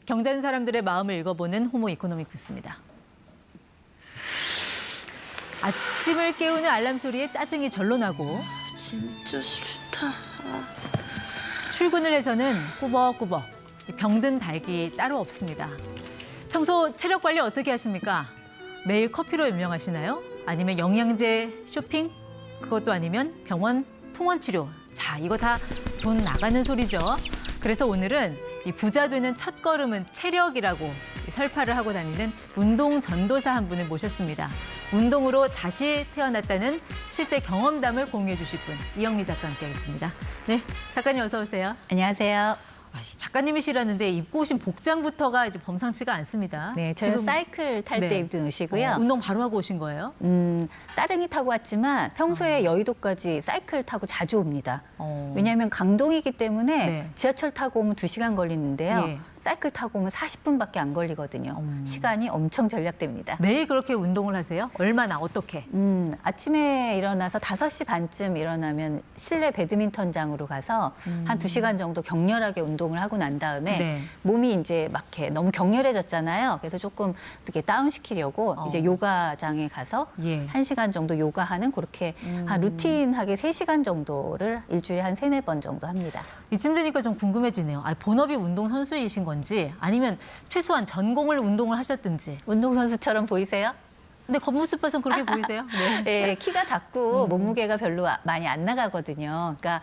경자는 사람들의 마음을 읽어보는 호모 이코노믹 부스입니다. 아침을 깨우는 알람 소리에 짜증이 절로 나고 진짜 싫다. 출근을 해서는 꾸벅꾸벅 병든 발기 따로 없습니다. 평소 체력 관리 어떻게 하십니까? 매일 커피로 연명하시나요? 아니면 영양제 쇼핑? 그것도 아니면 병원 통원 치료. 자, 이거 다 돈 나가는 소리죠. 그래서 오늘은 이 부자 되는 첫걸음은 체력이라고 설파를 하고 다니는 운동 전도사 한 분을 모셨습니다. 운동으로 다시 태어났다는 실제 경험담을 공유해 주실 분, 이영미 작가와 함께하겠습니다. 네, 작가님 어서 오세요. 안녕하세요. 작가님이시라는데 입고 오신 복장부터가 이제 범상치가 않습니다. 네, 저는 지금 사이클 탈 때 입은 옷이고요. 운동 바로 하고 오신 거예요? 따릉이 타고 왔지만 평소에 여의도까지 사이클 타고 자주 옵니다. 왜냐하면 강동이기 때문에 네. 지하철 타고 오면 2시간 걸리는데요. 예. 사이클 타고 오면 40분밖에 안 걸리거든요. 시간이 엄청 절약됩니다. 매일 그렇게 운동을 하세요? 얼마나 어떻게? 아침에 일어나서 5시 반쯤 일어나면 실내 배드민턴장으로 가서 한 2시간 정도 격렬하게 운동을 하고 난 다음에 네. 몸이 이제 막 이렇게 너무 격렬해졌잖아요. 그래서 조금 이렇게 다운시키려고 이제 요가장에 가서 예. 1시간 정도 요가하는 그렇게 한 루틴하게 3시간 정도를 일주일에 한 3-4번 정도 합니다. 이쯤 되니까 좀 궁금해지네요. 본업이 운동 선수이신 건지 아니면 최소한 전공을 운동을 하셨든지. 운동선수처럼 보이세요? 근데 겉모습 봐선 그렇게 보이세요? 네. 네, 키가 작고 몸무게가 별로 많이 안 나가거든요. 그러니까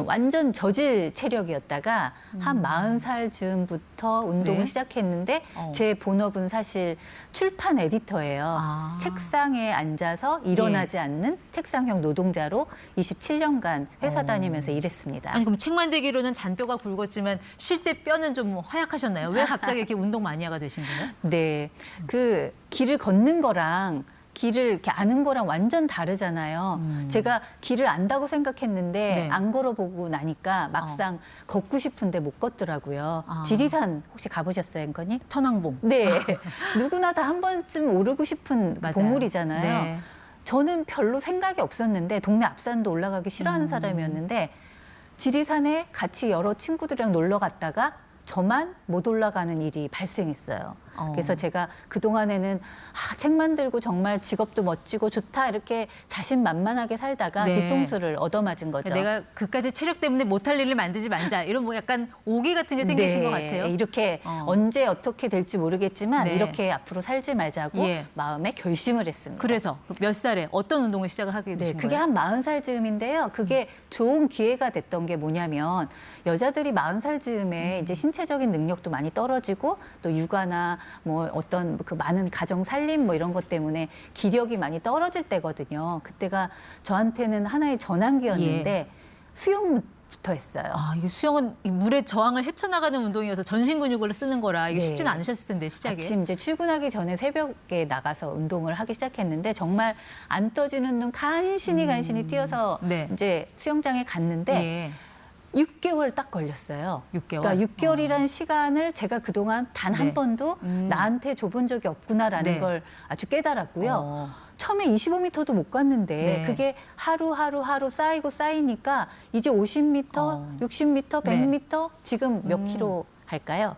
완전 저질 체력이었다가 한 40살 즈음부터 운동을 네. 시작했는데 제 본업은 사실 출판 에디터예요. 아. 책상에 앉아서 일어나지 않는 책상형 노동자로 27년간 회사 다니면서 일했습니다. 아니 그럼 책 만들기로는 잔뼈가 굵었지만 실제 뼈는 좀 허약하셨나요? 왜 갑자기 이렇게 운동 마니아가 되신 거예요? 네, 그 길을 걷는 거랑 길을 이렇게 아는 거랑 완전 다르잖아요. 제가 길을 안다고 생각했는데 네. 안 걸어보고 나니까 막상 걷고 싶은데 못 걷더라고요. 아. 지리산 혹시 가보셨어요, 앵커님? 천왕봉. 네, 누구나 다 한 번쯤 오르고 싶은 맞아요. 보물이잖아요. 네. 저는 별로 생각이 없었는데 동네 앞산도 올라가기 싫어하는 사람이었는데 지리산에 같이 여러 친구들이랑 놀러 갔다가 저만 못 올라가는 일이 발생했어요. 그래서 제가 그동안에는 책 만들고 정말 직업도 멋지고 좋다 이렇게 자신만만하게 살다가 네. 뒤통수를 얻어맞은 거죠. 내가 그까지 체력 때문에 못할 일을 만들지 말자. 이런 뭐 약간 오기 같은 게 생기신 것 같아요. 이렇게 언제 어떻게 될지 모르겠지만 네. 이렇게 앞으로 살지 말자고 예. 마음에 결심을 했습니다. 그래서 몇 살에 어떤 운동을 시작을 하게 네, 되신 그게 거예요? 한 40살 즈음인데요. 그게 좋은 기회가 됐던 게 뭐냐면 여자들이 40살 즈음에 이제 신체적인 능력도 많이 떨어지고 또 육아나 뭐 어떤 그 많은 가정 살림 뭐 이런 것 때문에 기력이 많이 떨어질 때거든요. 그때가 저한테는 하나의 전환기였는데 수영부터 했어요. 이게 수영은 이 물의 저항을 헤쳐나가는 운동이어서 전신 근육을 쓰는 거라 이게 네. 쉽지는 않으셨을 텐데 시작에. 아침 이제 출근하기 전에 새벽에 나가서 운동을 하기 시작했는데 정말 안 떠지는 눈 간신히 뛰어서 네. 이제 수영장에 갔는데 예. 6개월 딱 걸렸어요. 6개월? 그러니까 6개월이라는 시간을 제가 그동안 단 한 네. 번도 나한테 줘본 적이 없구나라는 네. 걸 아주 깨달았고요. 어. 처음에 25m도 못 갔는데 네. 그게 하루 쌓이니까 이제 50m, 60m, 100m 지금 몇 킬로 할까요?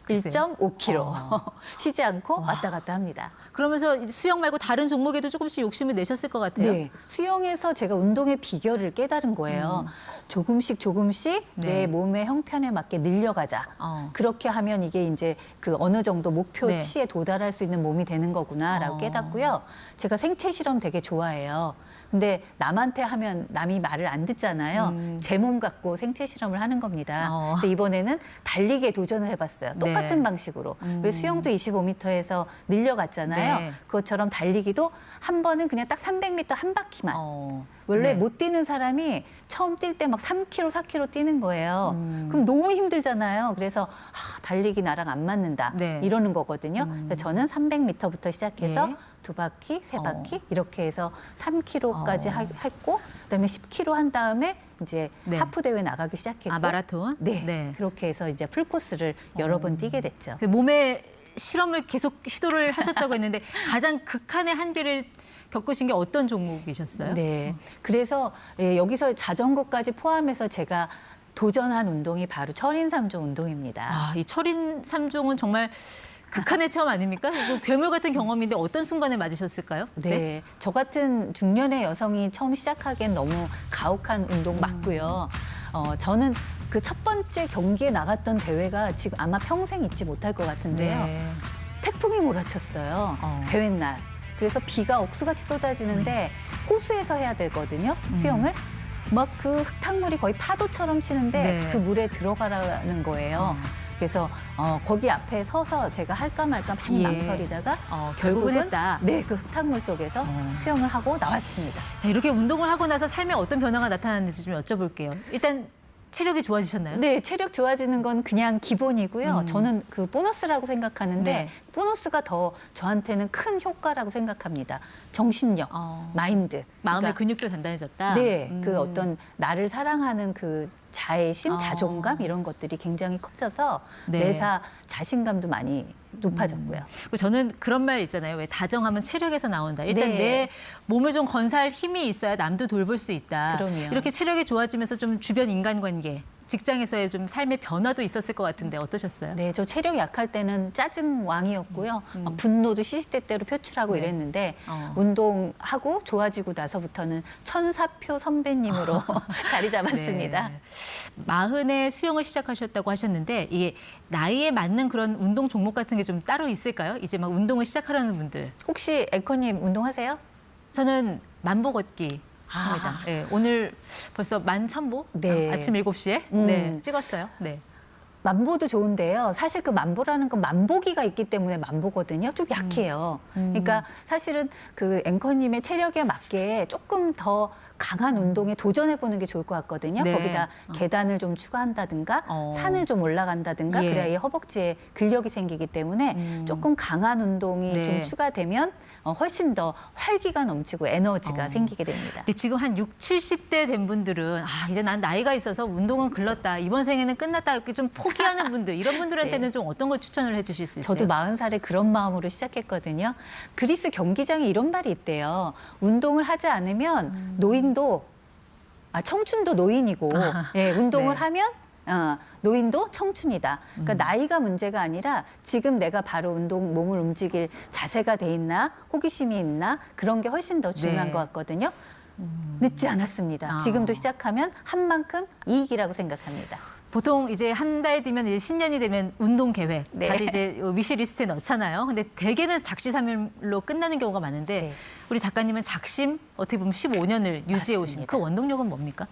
글쎄요. 1.5km 쉬지 않고 왔다 갔다 합니다. 그러면서 수영 말고 다른 종목에도 조금씩 욕심을 내셨을 것 같아요. 네, 수영에서 제가 운동의 비결을 깨달은 거예요. 조금씩 네. 내 몸의 형편에 맞게 늘려가자. 그렇게 하면 이게 이제 그 어느 정도 목표치에 도달할 수 있는 몸이 되는 거구나라고 깨닫고요. 제가 생체 실험 되게 좋아해요. 근데 남한테 하면 남이 말을 안 듣잖아요. 제 몸 갖고 생체 실험을 하는 겁니다. 근데 이번에는 달리기에 도전을 해봤어요. 똑같은 네. 방식으로. 왜 수영도 25m에서 늘려갔잖아요. 네. 그것처럼 달리기도 한 번은 그냥 딱 300m 한 바퀴만. 원래 네. 못 뛰는 사람이 처음 뛸 때 막 3km, 4km 뛰는 거예요. 그럼 너무 힘들잖아요. 그래서 달리기 나랑 안 맞는다. 네. 이러는 거거든요. 그래서 저는 300m부터 시작해서 예. 2바퀴, 3바퀴 이렇게 해서 3km까지 했고 그다음에 10km 한 다음에 이제 네. 하프 대회 나가기 시작했고 마라톤? 네. 그렇게 해서 이제 풀코스를 여러 번 뛰게 됐죠. 그 몸에 실험을 계속 시도를 하셨다고 했는데 가장 극한의 한계를 겪으신 게 어떤 종목이셨어요? 네. 그래서 여기서 자전거까지 포함해서 제가 도전한 운동이 바로 철인 3종 운동입니다. 아, 이 철인 3종은 정말 극한의 체험 아닙니까? 이거 괴물 같은 경험인데 어떤 순간에 맞으셨을까요? 네. 저 같은 중년의 여성이 처음 시작하기엔 너무 가혹한 운동 맞고요. 저는 그 첫 번째 경기에 나갔던 대회가 지금 아마 평생 잊지 못할 것 같은데요. 네. 태풍이 몰아쳤어요. 대회 날. 그래서 비가 억수같이 쏟아지는데 호수에서 해야 되거든요. 수영을. 막 그 흙탕물이 거의 파도처럼 치는데 네. 그 물에 들어가라는 거예요. 그래서 거기 앞에 서서 제가 할까 말까 많이 예. 망설이다가 결국은 했다. 네, 그 흙탕물 속에서 수영을 하고 나왔습니다. 자, 이렇게 운동을 하고 나서 삶에 어떤 변화가 나타났는지 좀 여쭤볼게요. 일단 체력이 좋아지셨나요? 네, 체력 좋아지는 건 그냥 기본이고요. 저는 그 보너스라고 생각하는데 네. 보너스가 더 저한테는 큰 효과라고 생각합니다. 정신력, 마인드. 마음의 그러니까 근육도 단단해졌다. 네, 그 어떤 나를 사랑하는 그 자애심, 어. 자존감 이런 것들이 굉장히 커져서 네. 매사 자신감도 많이 높아졌고요. 그리고 저는 그런 말 있잖아요. 왜 다정하면 체력에서 나온다. 일단 네. 내 몸을 좀 건사할 힘이 있어야 남도 돌볼 수 있다. 그럼요. 이렇게 체력이 좋아지면서 좀 주변 인간관계, 직장에서의 좀 삶의 변화도 있었을 것 같은데 어떠셨어요? 네, 저 체력 약할 때는 짜증 왕이었고요. 분노도 시시때때로 표출하고 네. 이랬는데 어. 운동하고 좋아지고 나서부터는 천사표 선배님으로 자리 잡았습니다. 네. 40에 수영을 시작하셨다고 하셨는데 이게 나이에 맞는 그런 운동 종목 같은 게 좀 따로 있을까요? 이제 막 운동을 시작하려는 분들. 혹시 앵커님 운동하세요? 저는 만보 걷기 합니다. 네, 오늘 벌써 11,000보? 네. 아침 7시에 네, 찍었어요. 네. 만보도 좋은데요. 사실 그 만보라는 건 만보기가 있기 때문에 만보거든요. 좀 약해요. 그러니까 사실은 그 앵커님의 체력에 맞게 조금 더 강한 운동에 도전해보는 게 좋을 것 같거든요. 네. 거기다 계단을 좀 추가한다든가 산을 좀 올라간다든가 예. 그래야 이 허벅지에 근력이 생기기 때문에 조금 강한 운동이 네. 좀 추가되면 훨씬 더 활기가 넘치고 에너지가 생기게 됩니다. 근데 지금 한 60, 70대 된 분들은 이제 난 나이가 있어서 운동은 글렀다. 이번 생에는 끝났다. 이렇게 좀 포기하는 분들, 이런 분들한테는 네. 좀 어떤 걸 추천을 해 주실 수 있어요? 저도 40살에 그런 마음으로 시작했거든요. 그리스 경기장에 이런 말이 있대요. 운동을 하지 않으면 노인도, 청춘도 노인이고, 예, 운동을 네. 하면 노인도 청춘이다. 그러니까 나이가 문제가 아니라 지금 내가 바로 몸을 움직일 자세가 돼 있나, 호기심이 있나, 그런 게 훨씬 더 중요한 네. 것 같거든요. 늦지 않았습니다. 아. 지금도 시작하면 한 만큼 이익이라고 생각합니다. 보통 이제 한 달 뒤면 이제 신년이 되면 운동 계획 네. 다들 이제 위시리스트에 넣잖아요. 근데 대개는 작심삼일로 끝나는 경우가 많은데 네. 우리 작가님은 작심 어떻게 보면 15년을 유지해 오신 맞습니다. 그 원동력은 뭡니까?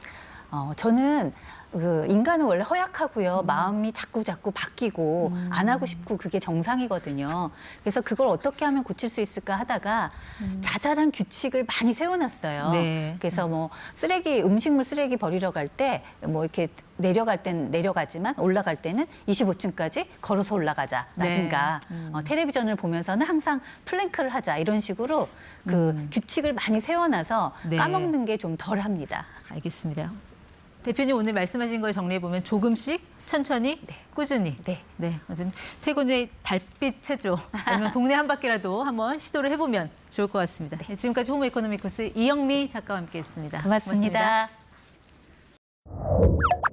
저는 그 인간은 원래 허약하고요. 마음이 자꾸 바뀌고 안 하고 싶고 그게 정상이거든요. 그래서 그걸 어떻게 하면 고칠 수 있을까 하다가 자잘한 규칙을 많이 세워놨어요. 네. 그래서 뭐 음식물 쓰레기 버리러 갈 때 뭐 이렇게 내려갈 땐 내려가지만 올라갈 때는 25층까지 걸어서 올라가자라든가 텔레비전을 보면서는 항상 플랭크를 하자 이런 식으로 그 규칙을 많이 세워놔서 네. 까먹는 게 좀 덜합니다. 알겠습니다. 대표님 오늘 말씀하신 걸 정리해 보면 조금씩 천천히 꾸준히 네. 아무튼 퇴근 후에 달빛 체조 아니면 동네 한 바퀴라도 한번 시도를 해보면 좋을 것 같습니다. 지금까지 호모 이코노미코스 이영미 작가와 함께했습니다. 고맙습니다. 고맙습니다.